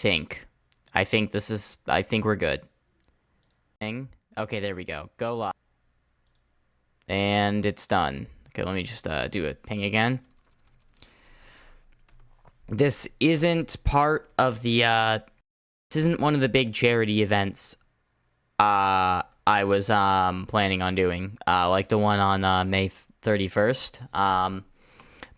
I think this is, I think we're good. Okay, there we go. Go live. And it's done. Okay, let me just do a ping again. This isn't part of the, this isn't one of the big charity events I was planning on doing, like the one on May 31st.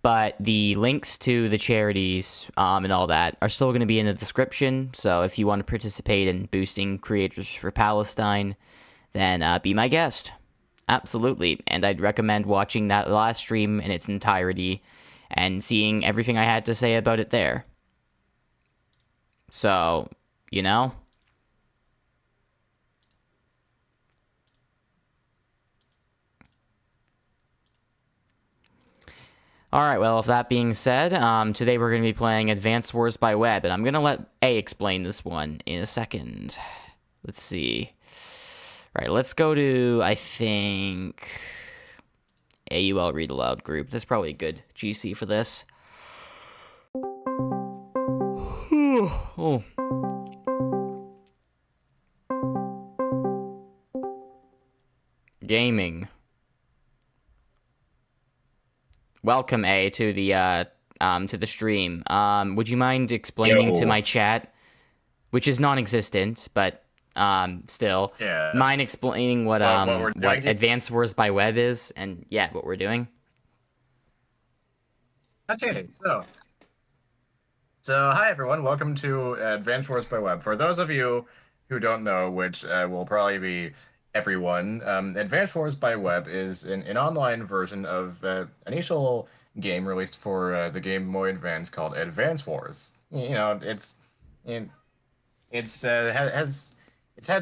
But the links to the charities and all that are still going to be in the description. So if you want to participate in boosting creators for Palestine, then be my guest. Absolutely. And I'd recommend watching that last stream in its entirety and seeing everything I had to say about it there. So, you know? Alright, well, with that being said, today we're going to be playing Advance Wars by Web, and I'm going to let A explain this one in a second. Let's see. Alright, let's go to, I think, AUL Read Aloud group. That's probably a good GC for this. Oh. Gaming. Welcome, A, to the stream. Would you mind explaining to my chat, which is non-existent, but still, mind explaining what Advanced Wars by Web is, and yeah, what we're doing? Okay, so hi everyone, welcome to Advanced Wars by Web. For those of you who don't know, which will probably be everyone, Advanced Wars by Web is an online version of an initial game released for the Game Boy Advance called Advance Wars. You know, it's had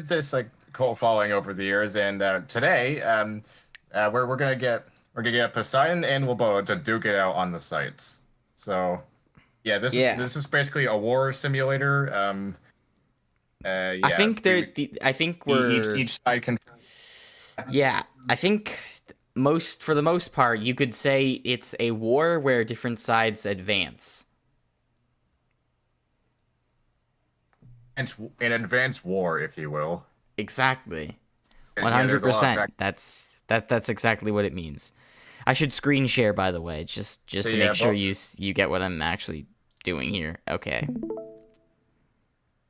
this like cult following over the years, and today we're gonna get Poseidon and Loboto to duke it out on the sites. So yeah, this is basically a war simulator. Yeah, I think we're each side can. Yeah, I think for the most part, you could say it's a war where different sides advance. An advanced war, if you will. Exactly. 100%. That's exactly what it means. I should screen share, by the way, just to make sure you get what I'm actually doing here. Okay.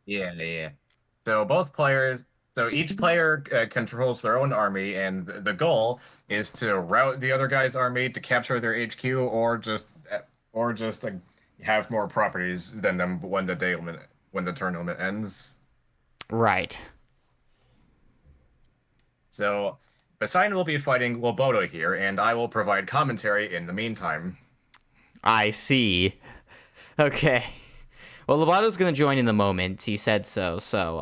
Yeah. So each player controls their own army, and the goal is to rout the other guy's army to capture their HQ, or just have more properties than them when the tournament ends. Right. So Poseidon will be fighting Loboto here, and I will provide commentary in the meantime. I see. Okay. Well, Loboto's gonna join in the moment. He said so. So,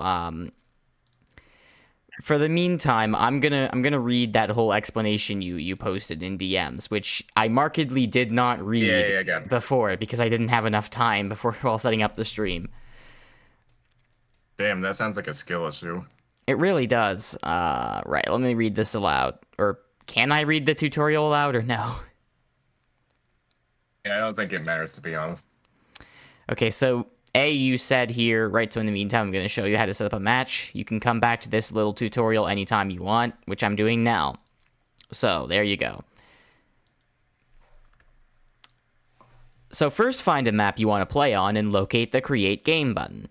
for the meantime, I'm gonna read that whole explanation you posted in DMs, which I markedly did not read before because I didn't have enough time while setting up the stream. Damn, that sounds like a skill issue. It really does. Right, let me read this aloud. Or can I read the tutorial aloud or no? Yeah, I don't think it matters, to be honest. Okay, so A, you said here, right, so in the meantime, I'm going to show you how to set up a match. You can come back to this little tutorial anytime you want, which I'm doing now. So, there you go. So first find a map you want to play on and locate the Create Game button.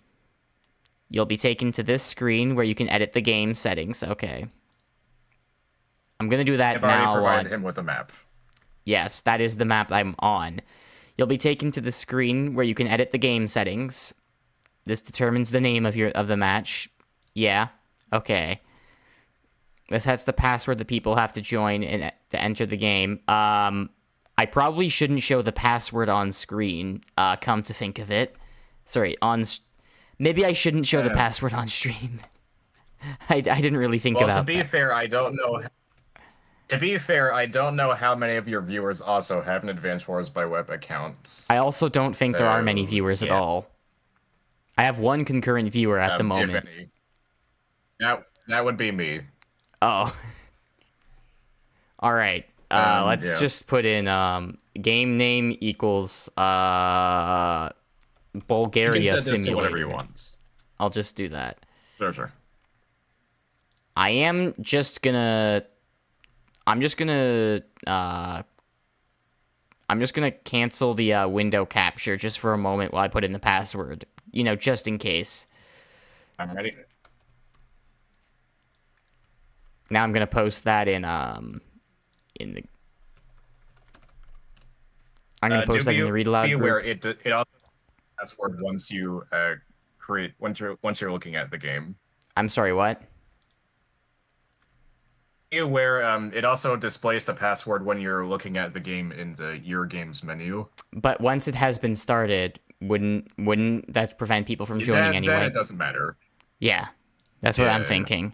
You'll be taken to this screen where you can edit the game settings. Okay. I'm going to do that now. I've already provided him with a map. Yes, that is the map I'm on. You'll be taken to the screen where you can edit the game settings. This determines the name of the match. Yeah. Okay. This sets the password that people have to join and to enter the game. I probably shouldn't show the password on screen, come to think of it. Sorry, maybe I shouldn't show the password on stream. I didn't really think about that. Well, to be fair, I don't know. To be fair, I don't know how many of your viewers also have an Advanced Wars by Web account. I also don't think there are many viewers at all. I have one concurrent viewer at the moment. If any. That would be me. Oh. All right. Let's just put in game name equals Bulgaria You can set this to simulator. whatever you want. I'll just do that. Sure. I am just gonna. I'm just gonna cancel the window capture just for a moment while I put in the password. You know, just in case. I'm ready. Now I'm gonna post that in the. I'm gonna post that in the read aloud Be group. aware it also password once you once you're looking at the game. I'm sorry, what? Be aware it also displays the password when you're looking at the game in the Your Games menu. But once it has been started, wouldn't that prevent people from joining anyway? Then it doesn't matter. Yeah, that's what I'm thinking.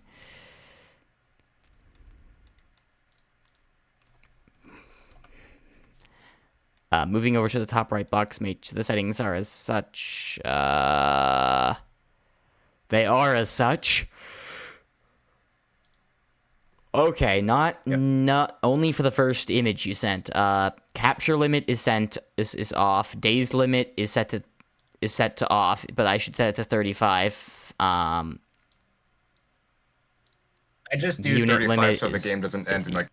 Moving over to the top right box, make sure the settings are as such. They are as such. Okay, not only for the first image you sent. Capture limit is off. Days limit is set to off, but I should set it to 35. I just do 35 so the game doesn't 50. end in like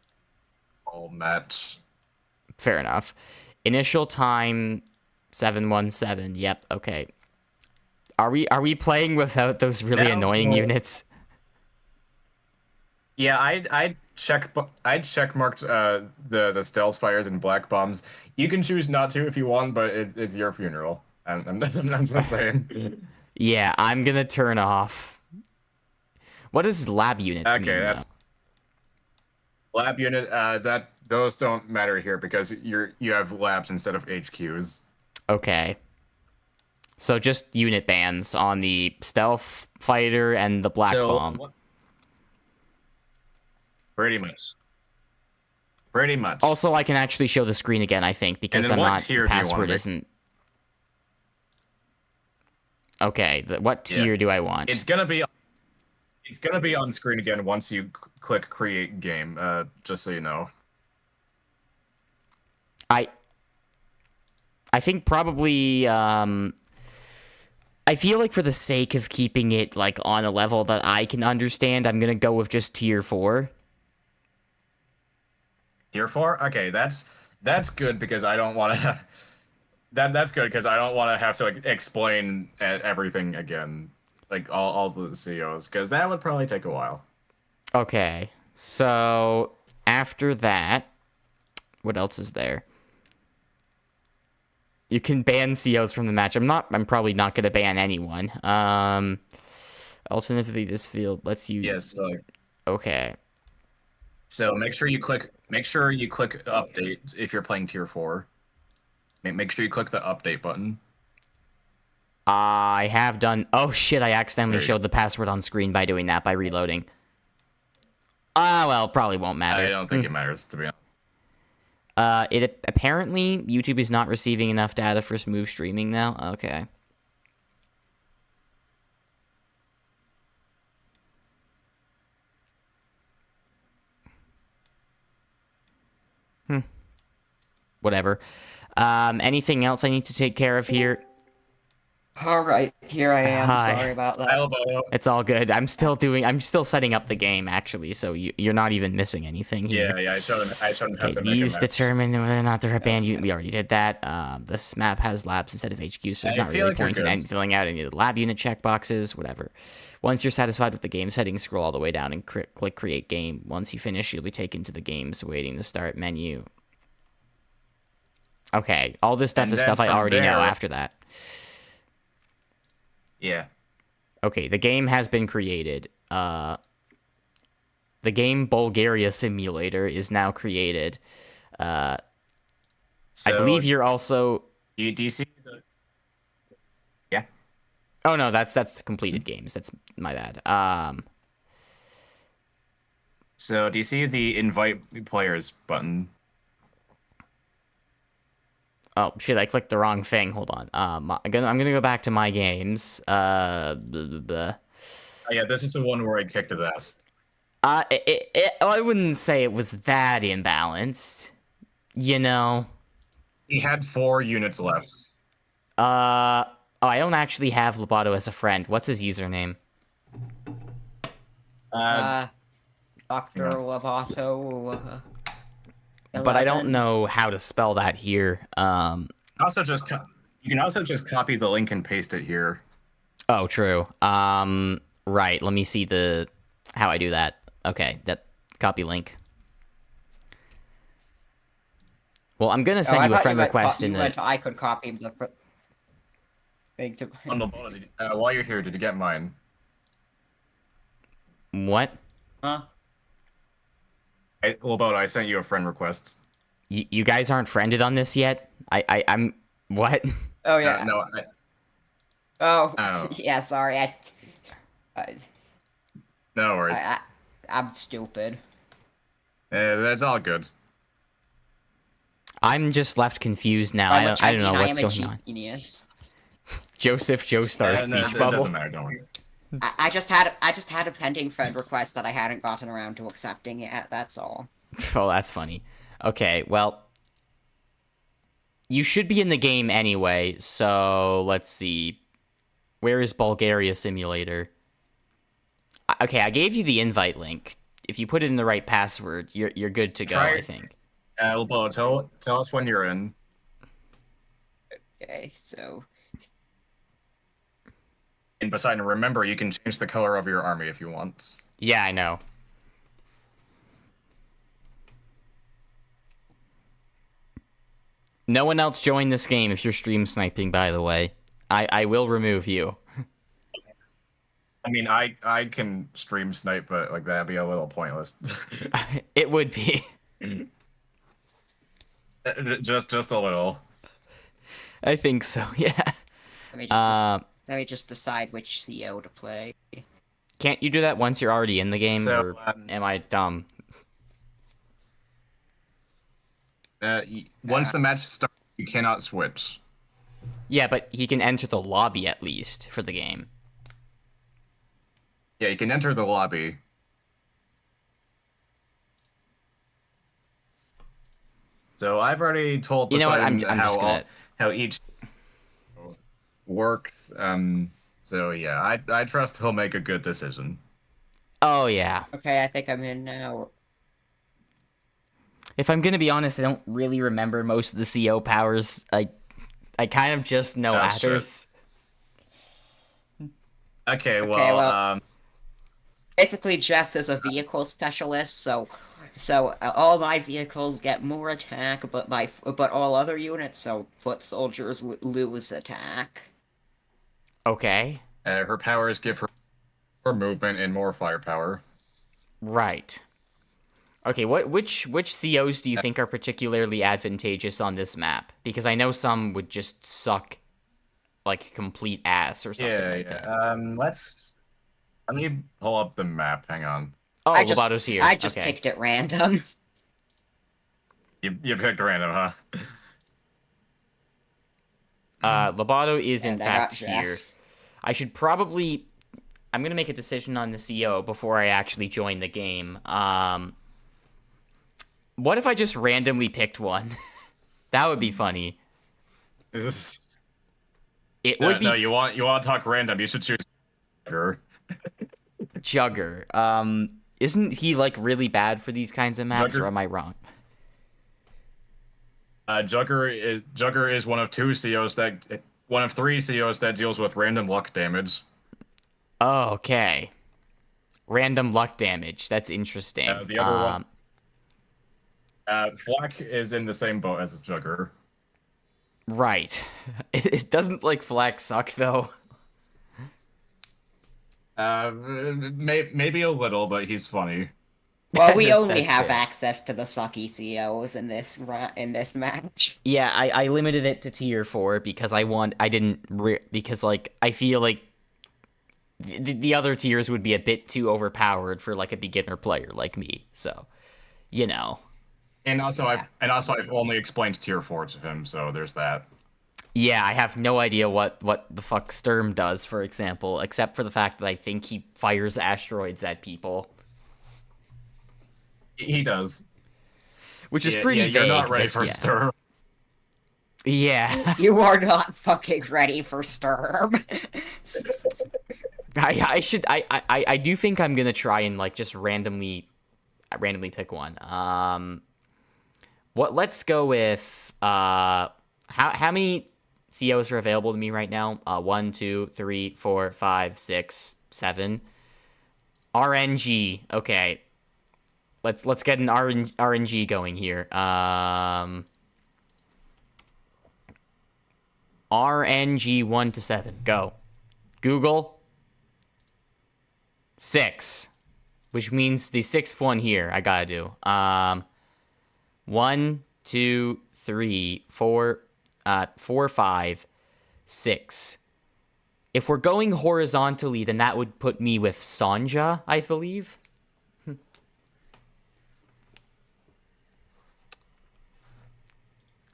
all match. Fair enough. Initial time 717. Yep. Okay. Are we playing without those really annoying units? Yeah, I check marked the stealth fires and black bombs. You can choose not to if you want, but it's your funeral. I'm just saying. Yeah, I'm gonna turn off. What does lab units mean? Okay, that's lab unit. Those don't matter here because you have labs instead of HQs. Okay. So just unit bans on the stealth fighter and the black bomb. Pretty much. Also, I can actually show the screen again, I think, because the password isn't. Okay, what tier do I want? It's gonna be on screen again once you click create game. Just so you know. I think probably I feel like for the sake of keeping it like on a level that I can understand, I'm gonna go with just tier 4. Tier 4? Okay, that's good because I don't want to. That's good because I don't want to have to like explain everything again, like all the COs, because that would probably take a while. Okay, so after that, what else is there? You can ban COs from the match. I'm probably not gonna ban anyone. Alternatively, this field lets you. Yes. Okay. So make sure you click update if you're playing tier 4. Make sure you click the update button. I have done. Oh shit! I accidentally showed the password on screen by doing that by reloading. Well, probably won't matter. I don't think it matters, to be honest. It apparently YouTube is not receiving enough data for smooth streaming now. Okay. Whatever. Anything else I need to take care of here? All right, here I am. Hi. Sorry about that. It's all good. I'm still setting up the game actually, so you're not even missing anything here. Yeah. I showed him how to make these determine whether or not they're a band unit. We already did that. This map has labs instead of HQ, so there's not really point in filling out any of the lab unit checkboxes. Whatever. Once you're satisfied with the game settings, scroll all the way down and click create game. Once you finish, you'll be taken to the game's waiting to start menu. Okay, all this stuff is stuff I already know after that. Yeah. Okay, the game has been created. The game Bulgaria Simulator is now created. I believe you're also... Do you see the... Yeah. Oh, no, that's completed games. That's my bad. So, do you see the invite players button? Oh shit! I clicked the wrong thing. Hold on. I'm gonna go back to my games. Oh, yeah, this is the one where I kicked his ass. I wouldn't say it was that imbalanced. You know. He had 4 units left. Oh, I don't actually have Loboto as a friend. What's his username? Dr. yeah. Loboto. But I don't 11. know how to spell that here. Also, you can also just copy the link and paste it here. Oh, true. Right. Let me see how I do that. Okay, that copy link. Well, I'm gonna send you a friend request in the. I could copy the thing to. On Loboto, while you're here, did you get mine? What? Huh? Loboto, I sent you a friend request. You guys aren't friended on this yet? I'm what? Oh yeah. No, Oh Oh. yeah. Sorry. no worries. I'm stupid. That's all good. I'm just left confused now. I don't know what's going on. Genius. Joseph Joestar speech It bubble. doesn't matter, don't worry. I just had a pending friend request that I hadn't gotten around to accepting yet. That's all. Oh, that's funny. Okay, well, you should be in the game anyway. So let's see. Where is Bulgaria Simulator? Okay, I gave you the invite link. If you put it in the right password, you're good to go. I think. Loboto, tell us when you're in. Okay, so And Poseidon, remember, you can change the color of your army if you want. Yeah, I know. No one else join this game if you're stream sniping, by the way. I will remove you. I mean, I can stream snipe, but like that'd be a little pointless. It would be. just a little. I think so, yeah. let me just decide which CO to play. Can't you do that once you're already in the game, So, or am I dumb? Once the match starts, you cannot switch. Yeah, but he can enter the lobby at least for the game. Yeah, you can enter the lobby. So I've already told You know what? Poseidon I'm just gonna... how each works. So yeah, I trust he'll make a good decision. Oh, yeah. Okay, I think I'm in now. If I'm gonna be honest, I don't really remember most of the CO powers. I kind of just know adders. Okay, well, basically Jess is a vehicle specialist, so all my vehicles get more attack, but all other units, so foot soldiers lose attack. Okay. her powers give her more movement and more firepower. Right. Okay, which COs do you think are particularly advantageous on this map? Because I know some would just suck like complete ass or something that. Let me pull up the map. Hang on. Oh, Lobato's here. I just okay. picked at random. You picked random, huh? Loboto is in And I fact got here. Jess. I should probably... I'm going to make a decision on the CO before I actually join the game. What if I just randomly picked one? That would be funny. Is this... It would be... No, you want to talk random. You should choose Jugger. Jugger. Isn't he, like, really bad for these kinds of maps, or am I wrong? Jugger is one of three COs that deals with random luck damage. Oh, okay. Random luck damage. That's interesting. The other one... Flak is in the same boat as Jugger. Right. It doesn't, like, Flak suck, though. Maybe a little, but he's funny. Well, we only That's have fair. access to the sucky COs in this match. Yeah, I limited it to tier 4 because because, like, I feel like the other tiers would be a bit too overpowered for, like, a beginner player like me, so, you know. And also, I've only explained tier 4 to him, so there's that. Yeah, I have no idea what the fuck Sturm does, for example, except for the fact that I think he fires asteroids at people. He does. Which is pretty vague. You're not ready but for yeah. Sturm. Yeah. You are not fucking ready for Sturm. I do think I'm gonna try and like just randomly pick one. Let's go with how many COs are available to me right now? 1, 2, 3, 4, 5, 6, 7. RNG. Okay. Let's get an RNG going here. RNG 1 to 7. Go. Google. 6. Which means the 6th one here I gotta do. 1, 2, 3, 4, 4, 5, 6. If we're going horizontally, then that would put me with Sonja, I believe.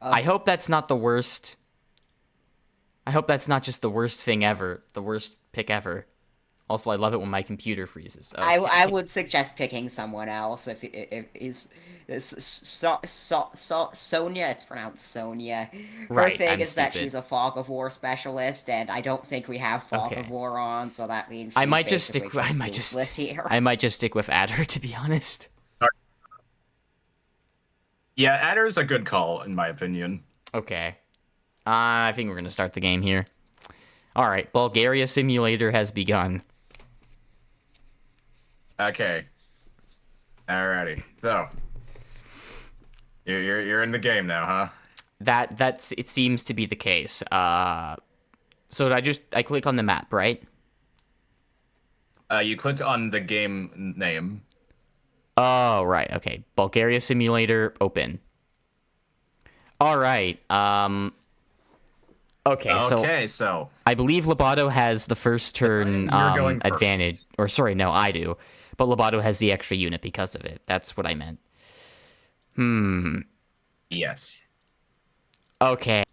I hope that's not the worst. I hope that's not just the worst thing ever. The worst pick ever. Also, I love it when my computer freezes. Okay. I would suggest picking someone else if is Sonia. It's pronounced Sonia. Her Right, thing I'm is that stupid. she's a fog of war specialist, and I don't think we have fog Okay. of war on, so that means I she's might just basically stick. I might useless here. I might just stick with Adder, to be honest. Yeah, Adder's a good call, in my opinion. Okay. I think we're gonna start the game here. All right, Bulgaria Simulator has begun. Okay. Alrighty. So, you're in the game now, huh? That's it seems to be the case. So I click on the map, right? You click on the game name. Oh, right. Okay. Bulgaria Simulator open. All right. Okay, so I believe Loboto has the first turn You're going first. advantage. Or sorry, no, I do. But Loboto has the extra unit because of it. That's what I meant. Yes. Okay.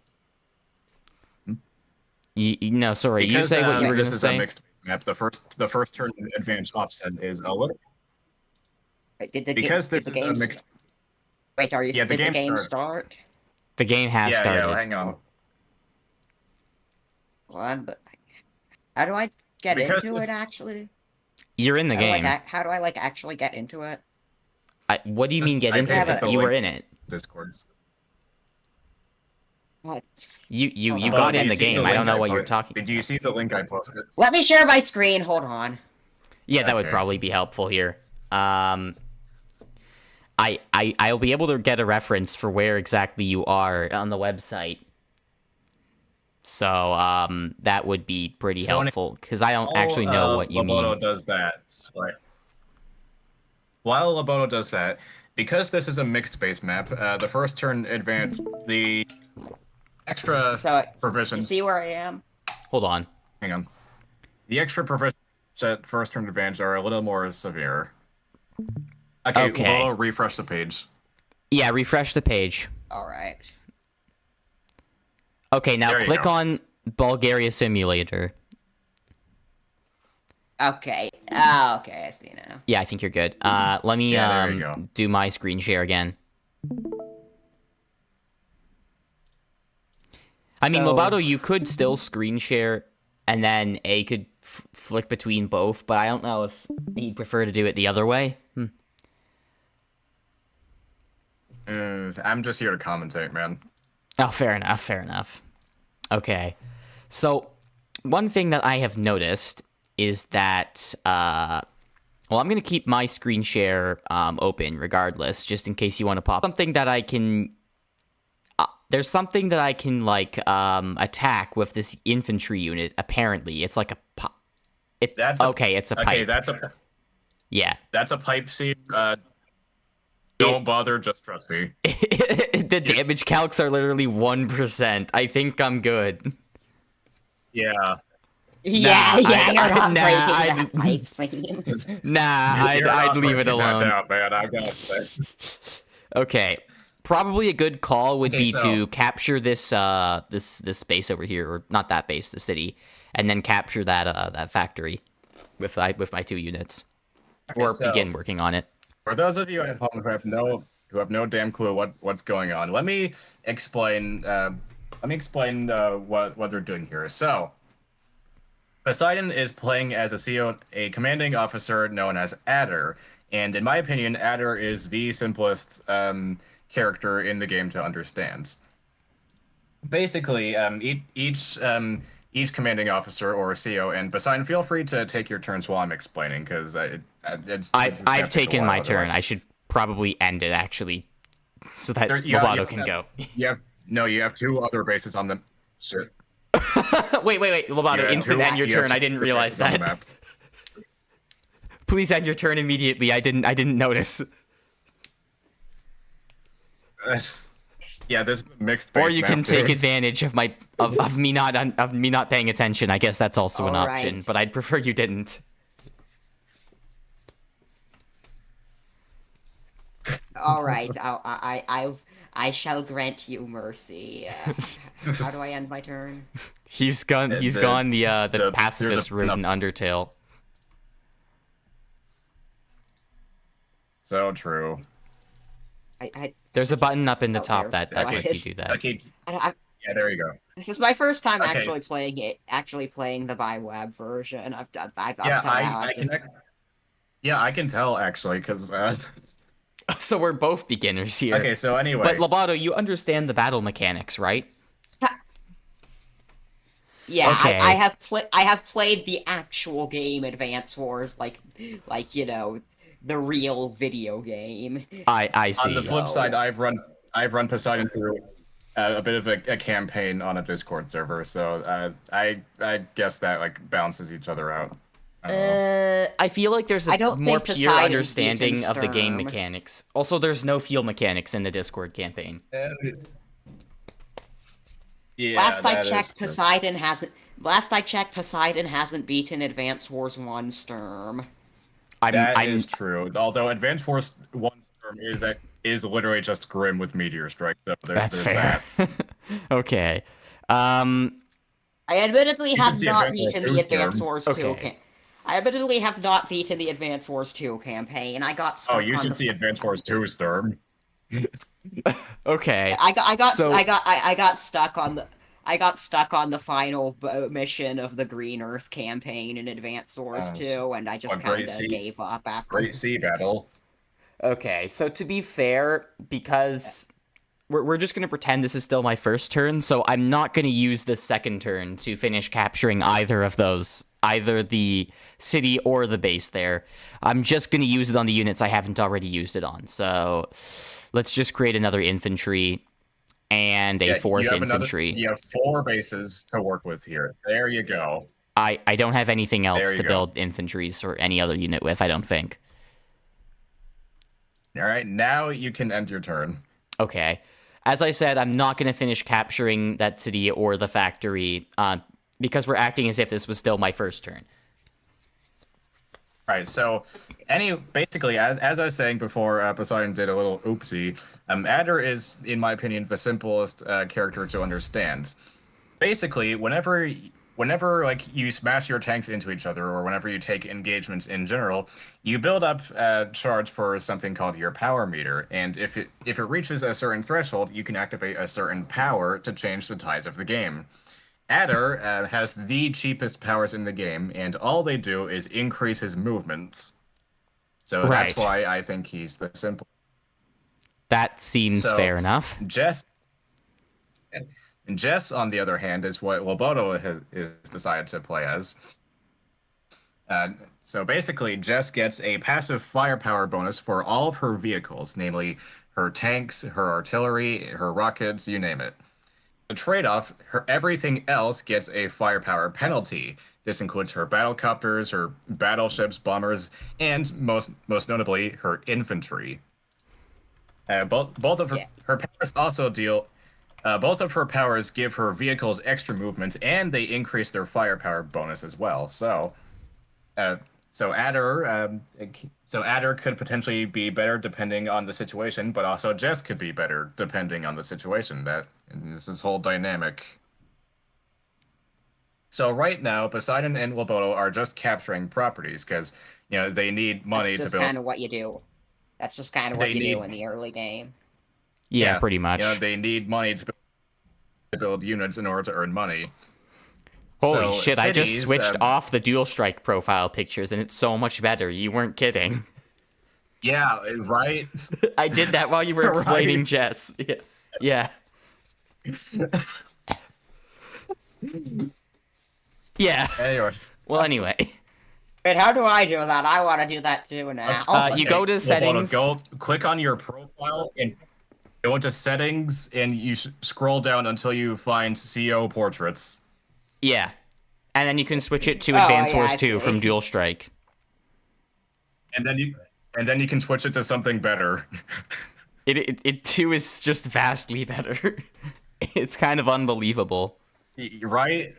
No, sorry. Because, you say what you were going this to is say. a mixed map. The first turn advantage offset is a little. Because this is a mixed. Wait, are you? Yeah, the did the game game starts. start? The game has Yeah, started. yeah. Hang on. What? But how do I get Because into this- it? Actually, You're in the game. how do I like actually get into it? What do you mean get I into pasted it? the You were link. in it. Discords. What? You Hold on. got Do in you the see game. I don't link know what you're put- talking Did you about. see the link I posted? Let me share my screen. Hold on. Yeah, that would Okay. probably be helpful here. I'll be able to get a reference for where exactly you are on the website. So that would be pretty So helpful because I don't actually know what you Loboto mean. does that. Right. While Loboto does that, because this is a mixed base map, the first turn advantage, the extra So you provisions. see where I am? Hold on. Hang on. The extra provisions at first turn advantage are a little more severe. Okay. Loboto, refresh the page. Yeah, refresh the page. All right. Okay, now There you click go. on Bulgaria Simulator. Okay. Oh, okay. I see now. Yeah, I think you're good. Let me Yeah, there you go. do my screen share again. I mean, So- Loboto, you could still screen share, and then A could flick between both, but I don't know if he'd prefer to do it the other way. I'm just here to commentate, man. Oh, fair enough, fair enough. Okay. So, one thing that I have noticed is that, well, I'm going to keep my screen share open regardless, just in case you want to pop. Something that I can... there's something that I can, like, attack with this infantry unit, apparently. It's like a... That's it's a pipe. Okay, that's a Yeah. pipe seam. Don't bother, just trust me. The damage calcs are literally 1%. I think I'm good. Yeah. Yeah, Nah, you're not nah, breaking that pipe seam. Nah, You're I'd not leave it breaking that alone. down, man, I gotta say. Okay. Probably a good call would Okay, be so- to capture this this space over here, or not that base, the city, and then capture that that factory with my 2 units, or so- begin working on it. For those of you at home who have no damn clue what's going on, let me explain let me explain what they're doing here. So, Poseidon is playing as a CO, a commanding officer known as Adder, and in my opinion, Adder is the simplest character in the game to understand. Basically, each commanding officer or CO, and Poseidon, feel free to take your turns while I'm explaining, because I've taken my turn. I should probably end it actually, so that Loboto can go. You have 2 other bases on the shit. wait, Loboto, instant end your turn. I didn't realize that. Please end your turn immediately. I didn't notice. Yeah, this is a mixed. Or you can take advantage of me not paying attention. I guess that's also an option, but I'd prefer you didn't. All right, I shall grant you mercy. How do I end my turn? He's gone the pacifist route in Undertale. So true. There's a button up in the top that lets you do that. Yeah, there you go. This is my first time actually playing the by web version. I can tell actually, because so we're both beginners here. Okay, so anyway. But Loboto, you understand the battle mechanics, right? Yeah, okay. I have played the actual game Advance Wars, like you know, the real video game. I see. On the flip side, I've run Poseidon through a bit of a campaign on a Discord server, so I guess that like balances each other out. I feel like there's a more pure understanding of the game mechanics. Also, there's no field mechanics in the Discord campaign. Yeah, Last I checked, Poseidon hasn't beaten Advance Wars 1 Sturm. That is true. Although Advance Wars 1 Sturm is literally just Grim with Meteor Strike. So that's fair. That. Okay. I admittedly have not beaten the Advance Wars 2 I admittedly have not beaten the Advance Wars 2 campaign. I got stuck. Oh, you should see Advance Wars 2 Sturm. Okay. I got stuck on the final mission of the Green Earth campaign in Advance Wars 2, and I just kind of gave up after. Great sea battle. Okay, so to be fair, because we're just going to pretend this is still my first turn, so I'm not going to use the second turn to finish capturing either of those, either the city or the base there. I'm just going to use it on the units I haven't already used it on, so let's just create another infantry and a fourth infantry. You have 4 bases to work with here. There you go. I don't have anything else to build infantries or any other unit with, I don't think. All right, now you can end your turn. Okay. As I said, I'm not going to finish capturing that city or the factory because we're acting as if this was still my first turn. All right, so basically, as I was saying before, Poseidon did a little oopsie. Adder is, in my opinion, the simplest character to understand. Basically, whenever like you smash your tanks into each other, or whenever you take engagements in general, you build up charge for something called your power meter, and if it reaches a certain threshold, you can activate a certain power to change the tides of the game. Adder has the cheapest powers in the game, and all they do is increase his movement. So that's why I think he's the simple. That seems fair enough. Jess, on the other hand, is what Loboto has decided to play as. So basically, Jess gets a passive firepower bonus for all of her vehicles, namely her tanks, her artillery, her rockets, you name it. The trade-off, everything else gets a firepower penalty. This includes her battlecopters, her battleships, bombers, and most notably, her infantry. Both of her powers also deal. Both of her powers give her vehicles extra movements, and they increase their firepower bonus as well. So Adder could potentially be better depending on the situation, but also Jess could be better depending on the situation. This is whole dynamic. So right now, Poseidon and Loboto are just capturing properties because they need money to build. That's just kind of what you do. That's just kind of what you do in the early game. Yeah, pretty much. They need money to build units in order to earn money. Holy So shit, I just cities, switched off the Dual Strike profile pictures and it's so much better. You weren't kidding. Yeah, right? I did that while you were explaining Right. chess. Yeah. Yeah. Anyway. Well, anyway. Wait, how do I do that? I want to do that too now. You go to settings. Go click on your profile and go into settings, and you scroll down until you find CO portraits. Yeah. And then you can switch it to Oh, Advance yeah, Wars I 2 see. from Dual Strike. And then you can switch it to something better. It too is just vastly better. It's kind of unbelievable. Right?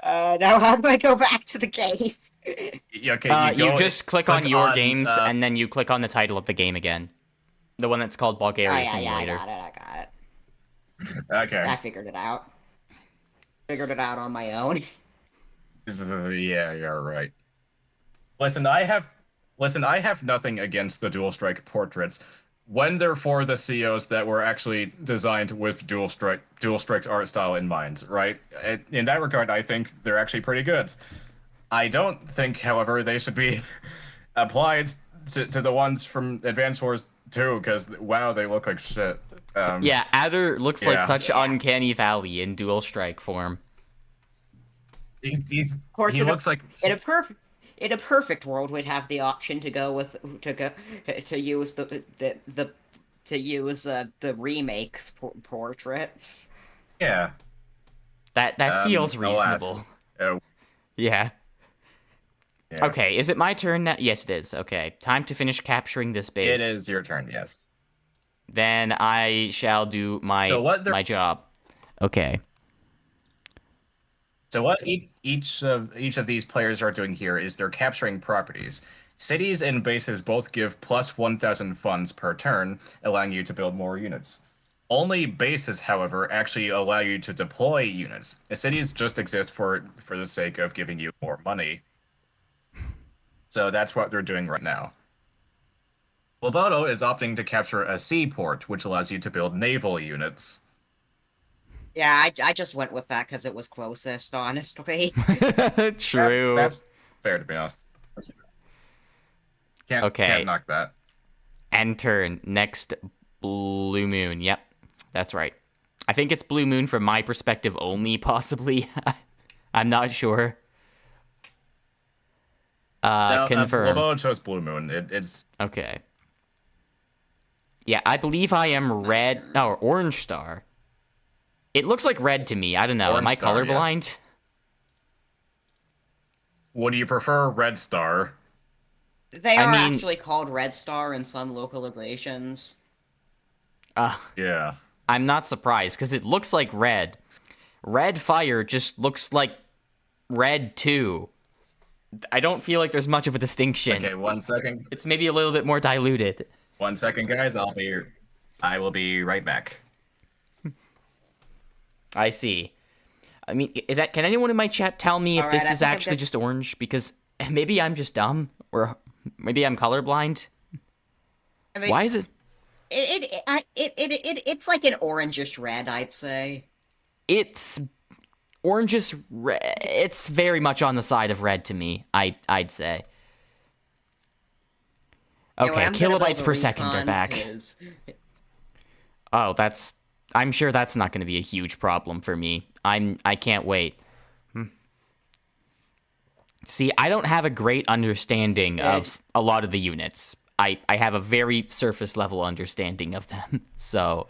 Now how do I go back to the game? Okay, You just click on your games, and and then you click on the title of the game again. The one that's called Bulgaria Simulator. I got it. okay. I figured it out. Figured it out on my own. Yeah, you're right. Listen, I have nothing against the Dual Strike portraits when they're for the COs that were actually designed with Dual Strike's art style in mind, right? In that regard, I think they're actually pretty good. I don't think, however, they should be applied to the ones from Advance Wars 2, because, wow, they look like shit. Yeah, Adder looks like Yeah. such uncanny valley in Dual Strike form. Of course, he looks like... in a perfect world, we'd have the option to use the remakes portraits. Yeah. That feels alas. reasonable. Oh, Yeah. yeah. Okay, is it my turn now? Yes, it is. Okay, time to finish capturing this base. It is your turn, yes. Then I shall do my my job. Okay. So what each of these players are doing here is they're capturing properties. Cities and bases both give plus 1,000 funds per turn, allowing you to build more units. Only bases, however, actually allow you to deploy units. Cities just exist for the sake of giving you more money. So that's what they're doing right now. Loboto is opting to capture a seaport, which allows you to build naval units. Yeah, I just went with that because it was closest, honestly. True. That's fair, to be honest. Can't knock that. End turn. Next, Blue Moon. Yep, that's right. I think it's Blue Moon from my perspective only, possibly. I'm not sure. Confirm. Loboto chose Blue Moon. It's... Okay. Yeah, I believe I am red. No, Orange Star. It looks like red to me. I don't know. Orange Am I Star, colorblind? yes. Would you prefer Red Star? They I are mean- actually called Red Star in some localizations. Yeah. I'm not surprised, because it looks like red. Red Fire just looks like red too. I don't feel like there's much of a distinction. Okay, 1 second. It's maybe a little bit more diluted. 1 second, guys. I will be right back. I see. I mean, can anyone in my chat tell me if Alright, this I is think I'm actually good. just orange? Because maybe I'm just dumb, or maybe I'm colorblind. I mean, Why is it? It's like an orangish red, I'd say. It's orangish red. It's very much on the side of red to me, I'd say. Anyway, Okay, I'm gonna build kilobytes a per second are recon back. 'cause- Oh, I'm sure that's not going to be a huge problem for me. I can't wait. See, I don't have a great understanding of a lot of the units. I have a very surface level understanding of them. So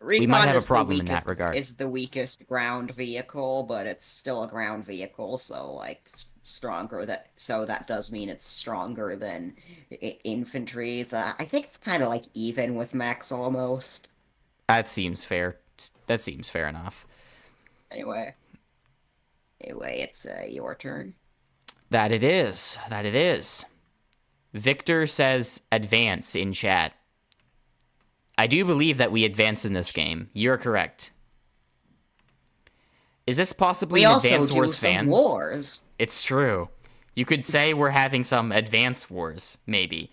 we might Recon have a is the problem in that weakest- regard. It's the weakest ground vehicle, but it's still a ground vehicle, so like stronger. So that does mean it's stronger than infantry's. I think it's kind of like even with mechs almost. That seems fair. That seems fair enough. Anyway, it's your turn. That it is. That it is. Victor says advance in chat. I do believe that we advance in this game. You're correct. Is this possibly We an also Advance do Wars some fan? wars. It's true. You could say we're having some Advance Wars, maybe.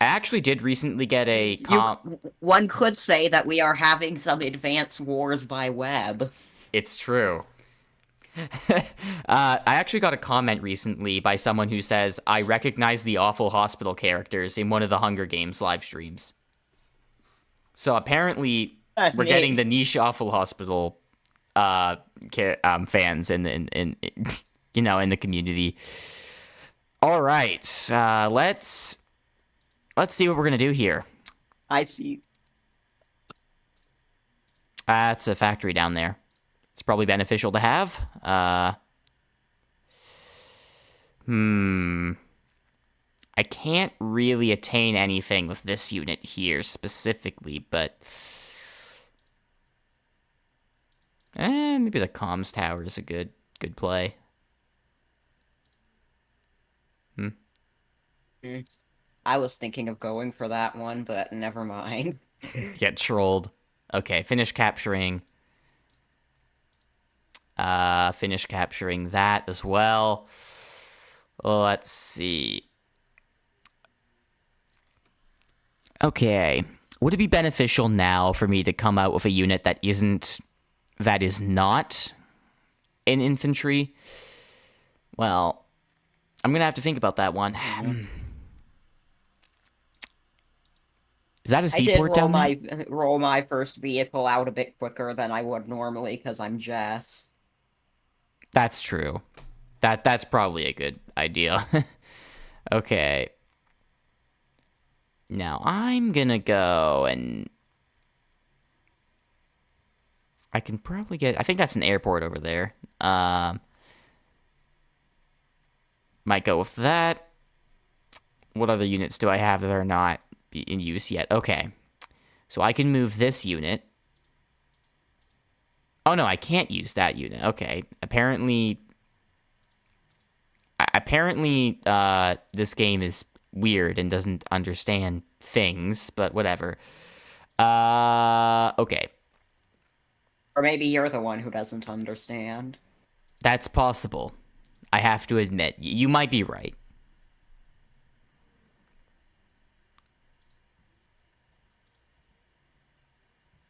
I actually did recently get a One could say that we are having some advanced wars by web. It's true. I actually got a comment recently by someone who says, I recognize the awful hospital characters in one of the Hunger Games live streams. So apparently, we're getting the niche awful hospital fans in you know, in the community. All right, let's see what we're gonna do here. I see. That's a factory down there. It's probably beneficial to have. I can't really attain anything with this unit here specifically, but maybe the comms tower is a good play. I was thinking of going for that one, but never mind. Get trolled. Okay, finish capturing. Finish capturing that as well. Let's see. Okay. Would it be beneficial now for me to come out with a unit that is not an infantry? Well, I'm gonna have to think about that one. Is that a seaport down there? I did roll my first vehicle out a bit quicker than I would normally because I'm Jess. That's true. That's probably a good idea. Okay. Now I'm gonna go and I can probably get. I think that's an airport over there. Might go with that. What other units do I have that are not in use yet? Okay. So I can move this unit. Oh no, I can't use that unit. Okay. Apparently, this game is weird and doesn't understand things, but whatever. Okay. Or maybe you're the one who doesn't understand. That's possible. I have to admit, you might be right.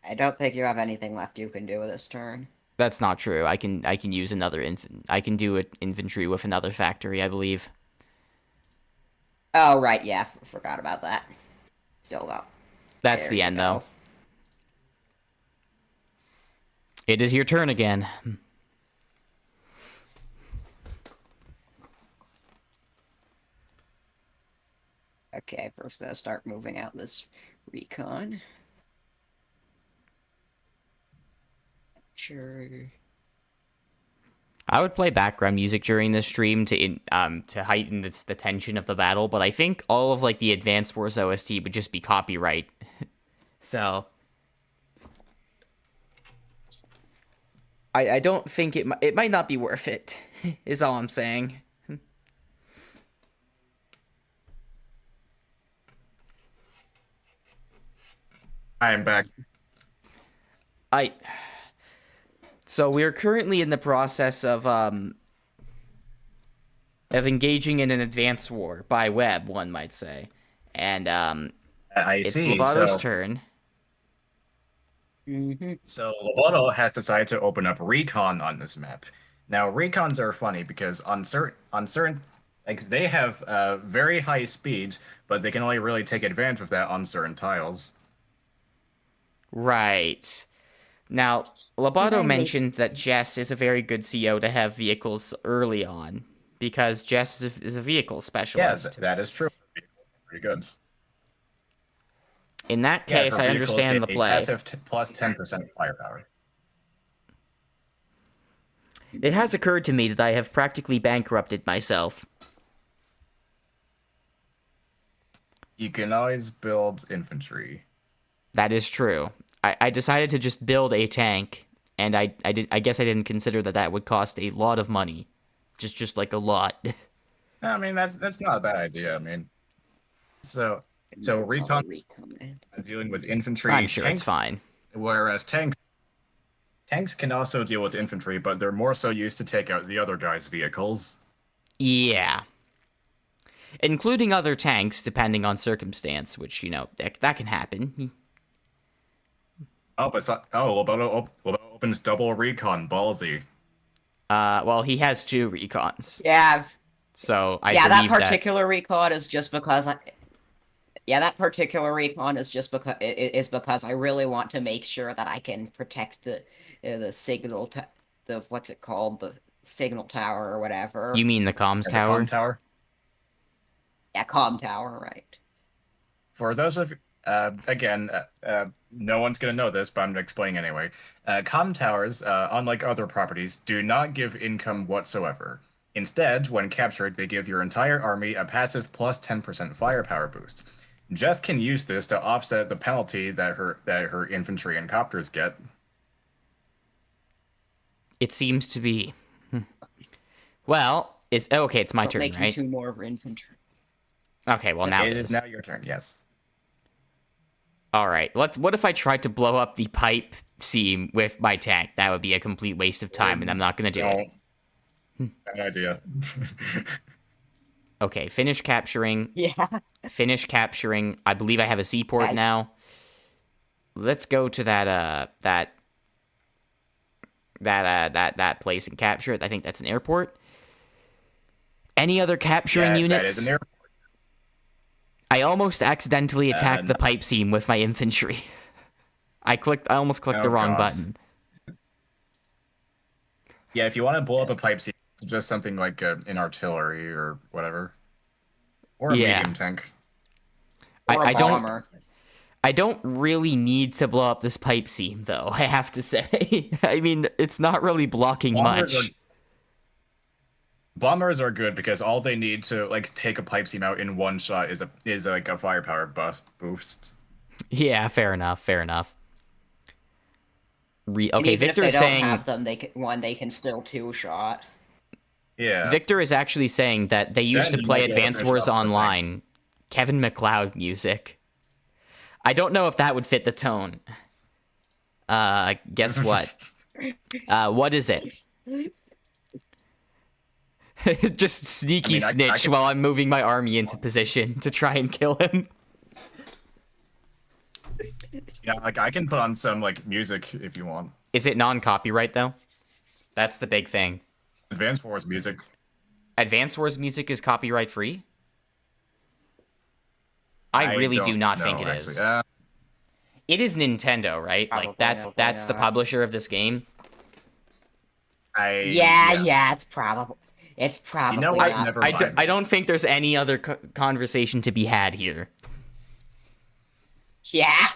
I don't think you have anything left you can do this turn. That's not true. I can use another I can do an infantry with another factory, I believe. Oh, right, yeah. Forgot about that. Still go. That's There the you end, go. though. It is your turn again. Okay, first gonna start moving out this recon. Sure. I would play background music during this stream to heighten the tension of the battle, but I think all of like the Advanced Wars OST would just be copyright. So I don't think it might not be worth it. Is all I'm saying. I am back. So we're currently in the process of engaging in an advanced war by web, one might say, and it's see. Loboto's turn. So Loboto has decided to open up recon on this map. Now recons are funny because on certain like they have very high speeds, but they can only really take advantage of that on certain tiles. Right. Now, Loboto mentioned that Jess is a very good CO to have vehicles early on, because Jess is a vehicle specialist. Yeah, that is true. Pretty good. In that case, I understand the play. Passive plus 10% firepower. It has occurred to me that I have practically bankrupted myself. You can always build infantry. That is true. I decided to just build a tank, and I guess I didn't consider that would cost a lot of money. Just like a lot. I mean, that's not a bad idea. I mean, so recon dealing with infantry. I'm sure tanks, it's fine. Whereas tanks can also deal with infantry, but they're more so used to take out the other guy's vehicles. Yeah. including other tanks, depending on circumstance, which, that can happen. Oh, but Loboto opens double recon, ballsy. Well, he has 2 recons, Yeah, so I that believe particular recon is just because that particular recon is just because I really want to make sure that I can protect the signal the what's it called, the signal tower or whatever. You mean the comms The tower? comm tower. Yeah, comm tower, right. For those of again, no one's gonna know this, but I'm explaining anyway. Comm towers, unlike other properties, do not give income whatsoever. Instead, when captured, they give your entire army a passive plus 10% firepower boost. Jess can use this to offset the penalty that her infantry and copters get. It seems to be. Well, it's my turn, Making right? 2 more of infantry. Okay, well now it is now your turn. Yes. All right. What if I tried to blow up the pipe seam with my tank? That would be a complete waste of time, and I'm not gonna do it. Bad idea. Okay, finish capturing. Yeah. Finish capturing. I believe I have a seaport now. Let's go to that place and capture it. I think that's an airport. Any other capturing units? That is an airport. I almost accidentally attacked the pipe seam with my infantry. I almost clicked the wrong button. Yeah, if you want to blow up a pipe seam, it's just something like an artillery or whatever. Or a medium tank. Or a bomber. I don't really need to blow up this pipe seam, though, I have to say. I mean, it's not really blocking much. Bombers are good because all they need to take a pipe seam out in one shot is a firepower boost. Yeah, fair enough. Okay, Even Victor's if they saying don't have them, they can still 2-shot. Yeah. Victor is actually saying that they used to play Advance Wars Online. Kevin MacLeod music. I don't know if that would fit the tone. Guess what? What is it? Just sneaky snitch while I'm moving my army into position to try and kill him. Yeah, I can put on some music if you want. Is it non-copyright though? That's the big thing. Advance Wars music. Advance Wars music is copyright free? I really do not think it is. It is Nintendo, right? Probably, That's the publisher of this game. Yeah, it's probably. It's probably not. I don't think there's any other conversation to be had here. Yeah.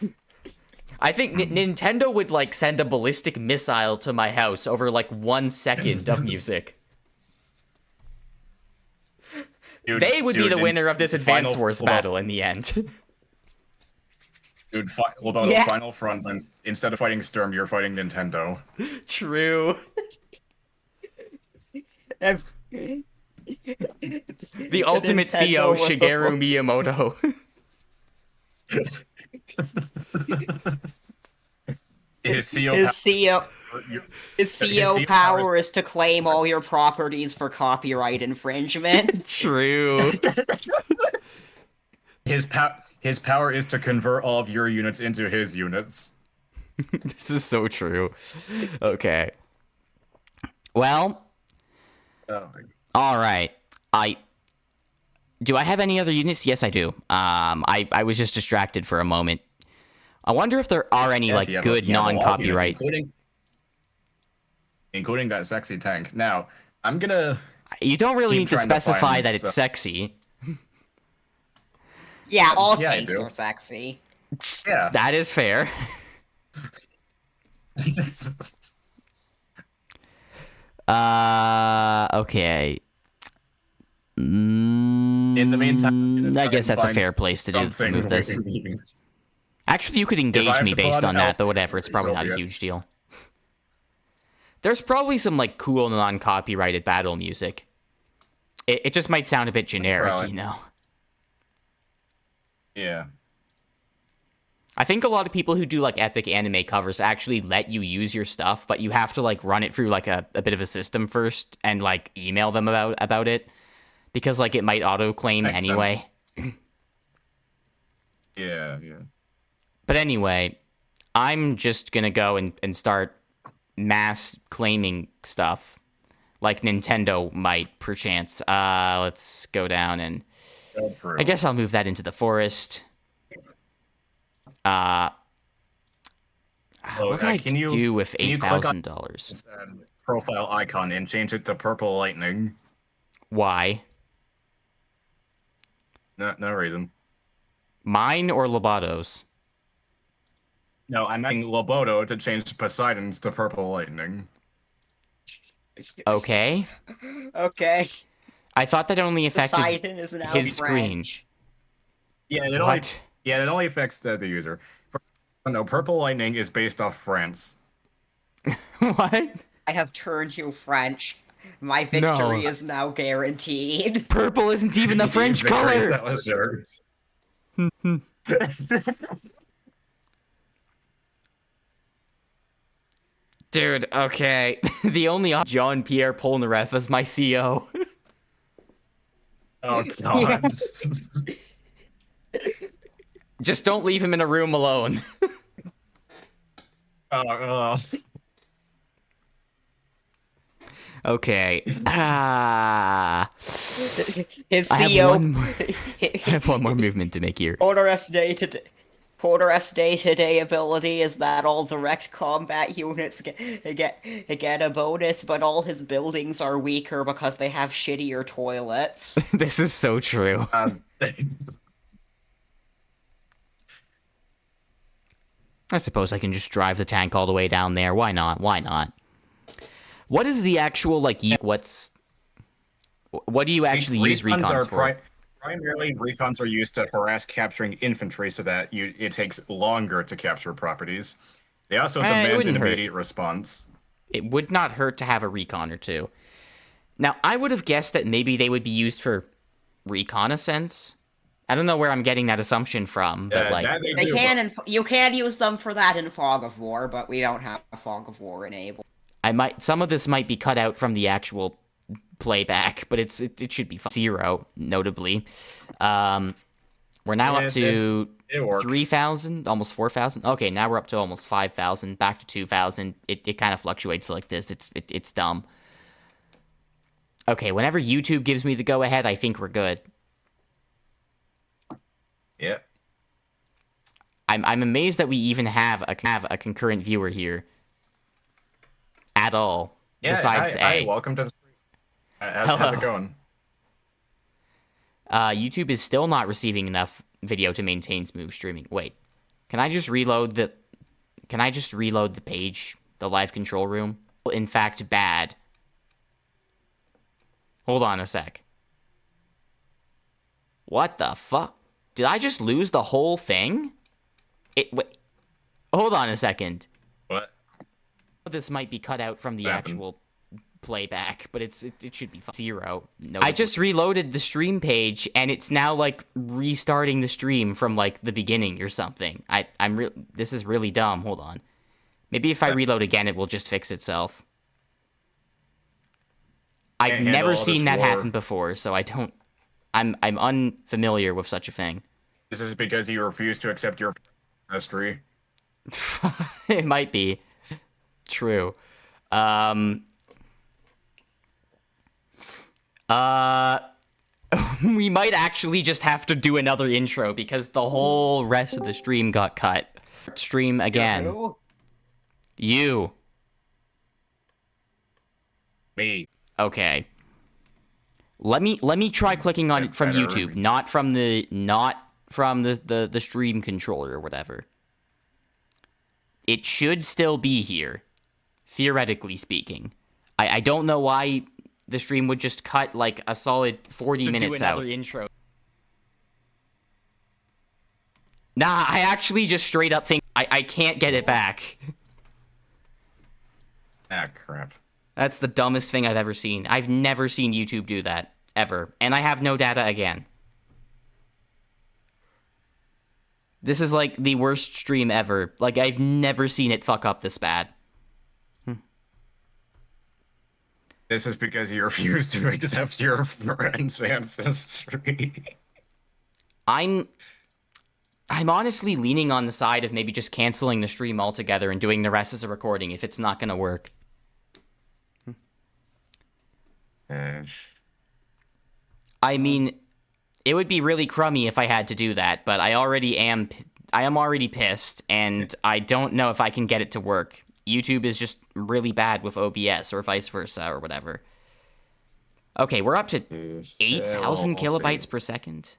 I think Nintendo would send a ballistic missile to my house over 1 second of music. They would be the winner of this Advance Wars battle in the end. Dude, Final Front, instead of fighting Sturm, you're fighting Nintendo. True. The ultimate CO, Shigeru Miyamoto. His CO power is to claim all your properties for copyright infringement. True. His power is to convert all of your units into his units. This is so true. Okay. Well. All right. Do I have any other units? Yes, I do. I was just distracted for a moment. I wonder if there are any good non-copyright, including that sexy tank. Now, I'm gonna. You don't really need to specify that it's sexy. Yeah, all tanks are sexy. Yeah, that is fair. Okay. In the meantime, I guess that's a fair place to move this. Actually, you could engage me based on that, but whatever. It's probably not a huge deal. There's probably some cool non-copyrighted battle music. It just might sound a bit generic, Yeah. I think a lot of people who do epic anime covers actually let you use your stuff, but you have to run it through a bit of a system first and email them about it. because like it might auto-claim Makes anyway. sense. Yeah. But anyway, I'm just gonna go and start mass claiming stuff, like Nintendo might, perchance. Let's go down and... I guess I'll move that into the forest. What can I do with $8,000? Profile icon and change it to purple lightning. Why? No reason. Mine or Loboto's? No, I'm asking Loboto to change Poseidon's to purple lightning. Okay. Okay. I thought that only affected Poseidon is now his screen. French. Yeah, it only affects the user. No, purple lightning is based off France. What? I have turned you French. My victory is now guaranteed. Purple isn't even the French color! That was yours. Dude, okay. The only Jean-Pierre Polnareff as my CO. Oh, God. Just don't leave him in a room alone. Okay. His I CEO. have one more movement to make here. Polnareff's day-to-day ability is that all direct combat units get a bonus, but all his buildings are weaker because they have shittier toilets. This is so true. I suppose I can just drive the tank all the way down there. Why not? Why not? What is the actual, like, what do you actually use recons for? Primarily, recons are used to harass capturing infantry so that it takes longer to capture properties. They also demand an immediate response. It would not hurt to have a recon or two. Now, I would have guessed that maybe they would be used for reconnaissance. I don't know where I'm getting that assumption from, but you can use them for that in Fog of War, but we don't have a Fog of War enabled. Some of this might be cut out from the actual playback, but it should be fine. 0, notably. We're now up to 3,000, almost 4,000. Okay, now we're up to almost 5,000, back to 2,000. It kind of fluctuates like this. It's dumb. Okay, whenever YouTube gives me the go-ahead, I think we're good. Yeah. I'm amazed that we even have a concurrent viewer here. At all. Yeah, besides hi, welcome to the stream. How's it going? YouTube is still not receiving enough video to maintain smooth streaming. Wait, can I just reload the page, the live control room? In fact, bad. Hold on a sec. What the fuck? Did I just lose the whole thing? Wait, hold on a second. What? This might be cut out from the actual playback, but it should be fine. 0. No. I just reloaded the stream page, and it's now like restarting the stream from like the beginning or something. This is really dumb. Hold on. Maybe if I reload again, it will just fix itself. I've never seen that happen before, so I don't. I'm unfamiliar with such a thing. This is because you refuse to accept your history. It might be. True. We might actually just have to do another intro because the whole rest of the stream got cut. Stream again. You. Me. Okay. Let me try clicking on it from YouTube, not from the stream controller or whatever. It should still be here, theoretically speaking. I don't know why the stream would just cut like a solid 40 minutes out. Do another intro. Nah, I actually just straight up think I can't get it back. Ah, crap. That's the dumbest thing I've ever seen. I've never seen YouTube do that, ever. And I have no data again. This is like the worst stream ever. Like, I've never seen it fuck up this bad. This is because you refuse to accept your friend's ancestry. I'm honestly leaning on the side of maybe just canceling the stream altogether and doing the rest as a recording if it's not gonna work. I mean, it would be really crummy if I had to do that, but I am already pissed, and I don't know if I can get it to work. YouTube is just really bad with OBS, or vice versa, or whatever. Okay, we're up to 8,000 kilobytes per second.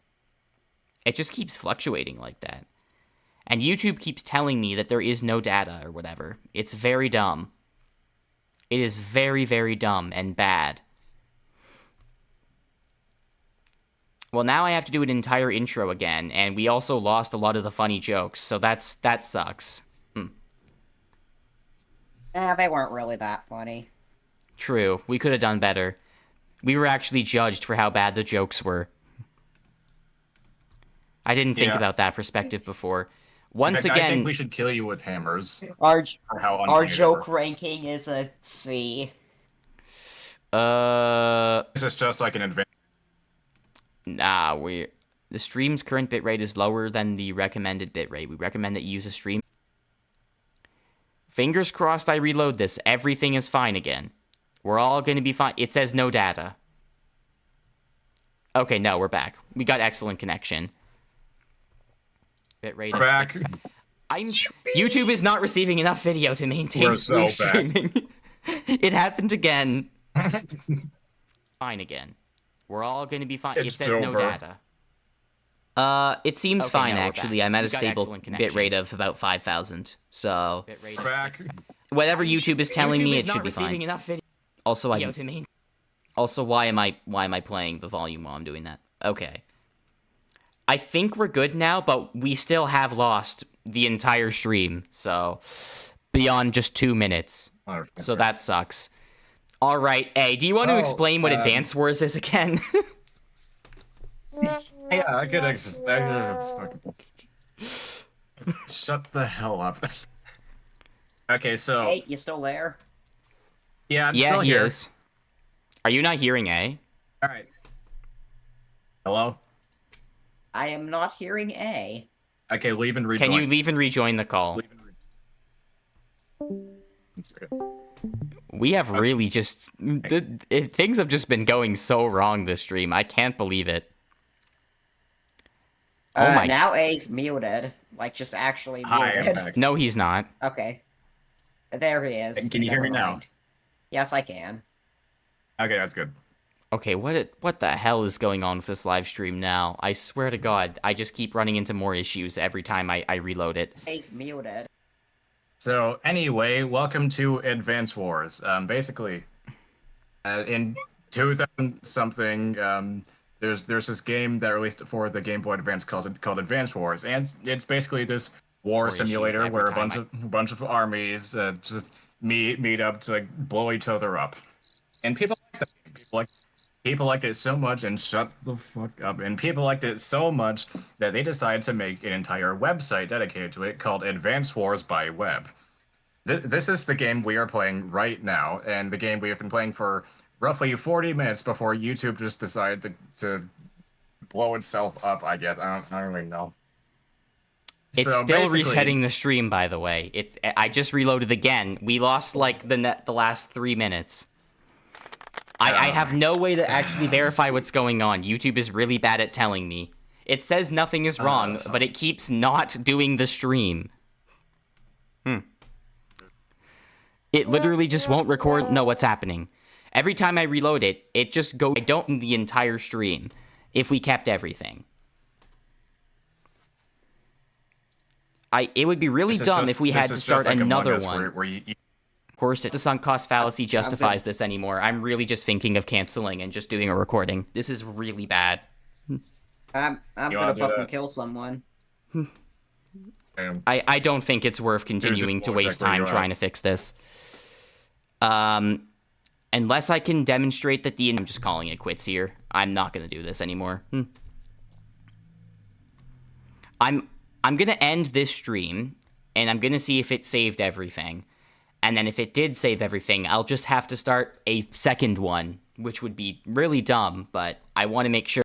It just keeps fluctuating like that. And YouTube keeps telling me that there is no data, or whatever. It's very dumb. It is very, very dumb and bad. Well, now I have to do an entire intro again, and we also lost a lot of the funny jokes, so that sucks. They weren't really that funny. True, we could have done better. We were actually judged for how bad the jokes were. I didn't think about that perspective before. Once again, I think we should kill you with hammers. Our For joke ranking is a C. This is just like an advanced. Nah, the stream's current bitrate is lower than the recommended bitrate. We recommend that you use a stream. Fingers crossed I reload this. Everything is fine again. We're all going to be fine. It says no data. Okay, no, we're back. We got excellent connection. Bitrate back. YouTube is not receiving enough video to maintain smooth streaming. It happened again. Fine again. We're all going to be fine. It says no data. It seems fine, actually. I'm at a stable bitrate of about 5,000. So, whatever YouTube is telling me, it should be fine. Also, why am I playing the volume while I'm doing that? Okay. I think we're good now, but we still have lost the entire stream. So, beyond just 2 minutes. So that sucks. All right, A, do you want to explain what Advance Wars is again? Yeah, I could Shut the hell up. Okay, so... Hey, you still there? Yeah, I'm still here. He is. Are you not hearing A? Alright. Hello? I am not hearing A. Okay, leave and rejoin. Can you leave and rejoin the call? We have really just... things have just been going so wrong this stream. I can't believe it. Oh my... Now A's muted. Like, just actually muted. Hi, no, he's not. Okay. There he is. Can you hear me now? Yes, I can. Okay, that's good. Okay, what the hell is going on with this live stream now? I swear to God, I just keep running into more issues every time I reload it. A's muted. So, anyway, welcome to Advance Wars. Basically, in 2000-something, there's this game that released for the Game Boy Advance called Advance Wars, and it's basically this war simulator where a bunch of armies just meet up to like blow each other up, and people like that. People liked it so much, and shut the fuck up. And people liked it so much that they decided to make an entire website dedicated to it called Advance Wars by Web. This is the game we are playing right now, and the game we have been playing for roughly 40 minutes before YouTube just decided to blow itself up, I guess. I don't really know. It's still resetting the stream, by the way. I just reloaded again. We lost, like, the last 3 minutes. I have no way to actually verify what's going on. YouTube is really bad at telling me. It says nothing is wrong, but it keeps not doing the stream. It literally just won't record. No, what's happening? Every time I reload it, it just goes. I don't in the entire stream if we kept everything. It would be really dumb if we had to start another one. Of course, the sunk cost fallacy justifies this anymore. I'm really just thinking of canceling and just doing a recording. This is really bad. I'm gonna fucking kill someone. I don't think it's worth continuing to waste time trying to fix this. Unless I can demonstrate that I'm just calling it quits here. I'm not gonna do this anymore. I'm gonna end this stream, and I'm gonna see if it saved everything. And then if it did save everything, I'll just have to start a second one, which would be really dumb, but I want to make sure